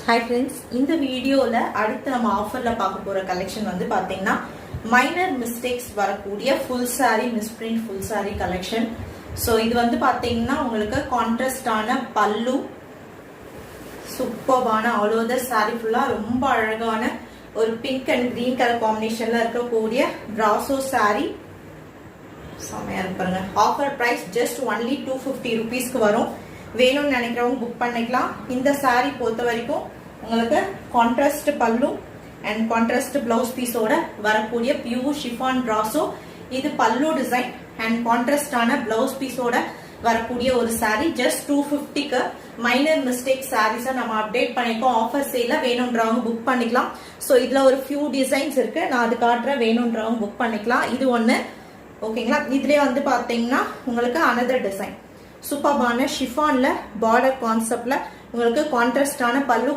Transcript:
Hi friends, இந்த வீடியோல அடுத்து நம்ம ஆஃபர்ல பார்க்க போற கலெக்ஷன் வந்து பாத்தீங்கன்னா மைனர் மிஸ்டேக்ஸ் வரக்கூடிய full saree misprint full saree collection. So இது வந்து பாத்தீங்கன்னா உங்களுக்கு கான்ட்ராஸ்டான பல்லு, சூப்பர்பான ஆல் ஓவர் தி saree ஃபுல்லா ரொம்ப அழகான ஒரு பிங்க் அண்ட் கிரீன் கலர் காம்பினேஷன்ல இருக்கக்கூடிய பிராசோ saree. செமையா இருப்பாங்க. ஆஃபர் பிரைஸ் ஜஸ்ட் ஒன்லி 250 ரூபீஸ்க்கு வரும். வேணும்னு நினைக்கிறவங்க புக் பண்ணிக்கலாம். இந்த saree பொறுத்த வரைக்கும் உங்களுக்கு கான்ட்ராஸ்ட் பல்லு அண்ட் கான்ட்ராஸ்ட் பிளவுஸ் பீஸோட வரக்கூடிய பியூர் ஷிஃபான் பிராசோ. இது பல்லு டிசைன் அண்ட் கான்ட்ராஸ்டான பிளவுஸ் பீஸோட வரக்கூடிய ஒரு saree. ஜஸ்ட் 250க்கு மைனர் மிஸ்டேக் சாரீஸை நம்ம அப்டேட் பண்ணிருக்கோம். ஆஃபர் சேல வேணும்ன்றவங்க புக் பண்ணிக்கலாம். ஸோ இதுல ஒரு ஃபியூ டிசைன்ஸ் இருக்கு, நான் அது காட்டுறேன். வேணும்ன்றவங்க புக் பண்ணிக்கலாம். இது ஒன்னு ஓகேங்களா. இதுலயே வந்து பாத்தீங்கன்னா உங்களுக்கு அனதர் டிசைன் சூப்பர்பான ஷிஃபான்ல பார்டர் கான்செப்ட்ல உங்களுக்கு கான்ட்ராஸ்டான பல்லு